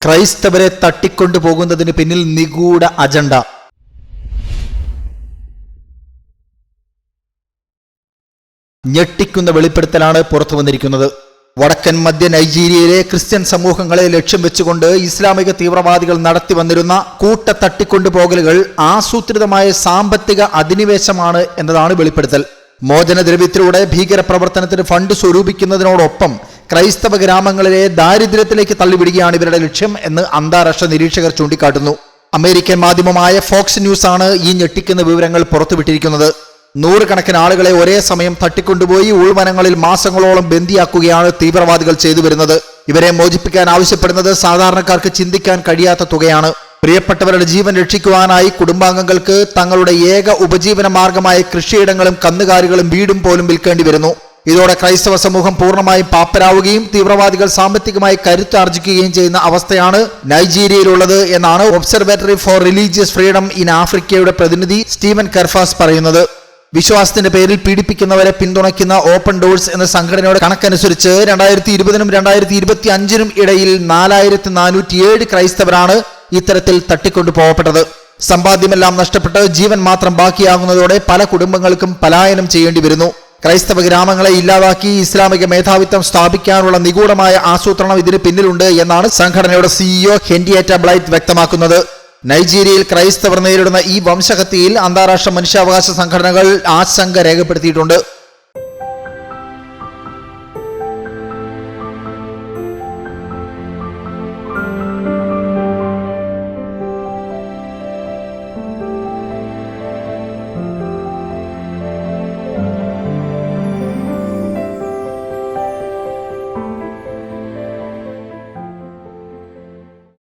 ക്രൈസ്തവരെ തട്ടിക്കൊണ്ടുപോകുന്നതിന് പിന്നിൽ നിഗൂഢ അജണ്ട. ഞെട്ടിക്കുന്ന വെളിപ്പെടുത്തലാണ് പുറത്തു വന്നിരിക്കുന്നത്. വടക്കൻ മധ്യ നൈജീരിയയിലെ ക്രിസ്ത്യൻ സമൂഹങ്ങളെ ലക്ഷ്യം വെച്ചുകൊണ്ട് ഇസ്ലാമിക തീവ്രവാദികൾ നടത്തി വന്നിരുന്ന കൂട്ട തട്ടിക്കൊണ്ടുപോകലുകൾ ആസൂത്രിതമായ സാമ്പത്തിക അധിനിവേശമാണ് എന്നതാണ് വെളിപ്പെടുത്തൽ. മോചനദ്രവ്യത്തിലൂടെ ഭീകരപ്രവർത്തനത്തിന് ഫണ്ട് സ്വരൂപിക്കുന്നതിനോടൊപ്പം ക്രൈസ്തവ ഗ്രാമങ്ങളിലെ ദാരിദ്ര്യത്തിലേക്ക് തള്ളിവിടുകയാണ് ഇവരുടെ ലക്ഷ്യം എന്ന് അന്താരാഷ്ട്ര നിരീക്ഷകർ ചൂണ്ടിക്കാട്ടുന്നു. അമേരിക്കൻ മാധ്യമമായ ഫോക്സ് ന്യൂസ് ആണ് ഈ ഞെട്ടിക്കുന്ന വിവരങ്ങൾ പുറത്തുവിട്ടിരിക്കുന്നത്. നൂറുകണക്കിന് ആളുകളെ ഒരേ സമയം തട്ടിക്കൊണ്ടുപോയി ഉൾവനങ്ങളിൽ മാസങ്ങളോളം ബന്ദിയാക്കുകയാണ് തീവ്രവാദികൾ ചെയ്തു വരുന്നത്. ഇവരെ മോചിപ്പിക്കാൻ ആവശ്യപ്പെടുന്നത് സാധാരണക്കാർക്ക് ചിന്തിക്കാൻ കഴിയാത്ത തുകയാണ്. പ്രിയപ്പെട്ടവരുടെ ജീവൻ രക്ഷിക്കുവാനായി കുടുംബാംഗങ്ങൾക്ക് തങ്ങളുടെ ഏക ഉപജീവന മാർഗമായ കൃഷിയിടങ്ങളും കന്നുകാലികളും വീടും പോലും വിൽക്കേണ്ടി വരുന്നു. ഇതോടെ ക്രൈസ്തവ സമൂഹം പൂർണ്ണമായും പാപ്പരാവുകയും തീവ്രവാദികൾ സാമ്പത്തികമായി കരുത്താർജിക്കുകയും ചെയ്യുന്ന അവസ്ഥയാണ് നൈജീരിയയിലുള്ളത് എന്നാണ് observatory for religious freedom in ആഫ്രിക്കയുടെ പ്രതിനിധി സ്റ്റീവൻ കർഫാസ് പറയുന്നത്. വിശ്വാസത്തിന്റെ പേരിൽ പീഡിപ്പിക്കുന്നവരെ പിന്തുണയ്ക്കുന്ന ഓപ്പൺ ഡോഴ്സ് എന്ന സംഘടനയുടെ കണക്കനുസരിച്ച് 2020 2025 ഇടയിൽ 4407 ക്രൈസ്തവരാണ് ഇത്തരത്തിൽ തട്ടിക്കൊണ്ടുപോകപ്പെട്ടത്. സമ്പാദ്യമെല്ലാം നഷ്ടപ്പെട്ട് ജീവൻ മാത്രം ബാക്കിയാകുന്നതോടെ പല കുടുംബങ്ങൾക്കും പലായനം ചെയ്യേണ്ടി വരുന്നു. ക്രൈസ്തവ ഗ്രാമങ്ങളെ ഇല്ലാതാക്കി ഇസ്ലാമിക മേധാവിത്വം സ്ഥാപിക്കാനുള്ള നിഗൂഢമായ ആസൂത്രണം ഇതിന് പിന്നിലുണ്ട് എന്നാണ് സംഘടനയുടെ CEO ഹെൻറിയേറ്റ ബ്ലൈറ്റ് വ്യക്തമാക്കുന്നത്. നൈജീരിയയിൽ ക്രൈസ്തവർ നേരിടുന്ന ഈ വംശഹത്യയിൽ അന്താരാഷ്ട്ര മനുഷ്യാവകാശ സംഘടനകൾ ആശങ്ക രേഖപ്പെടുത്തിയിട്ടുണ്ട്.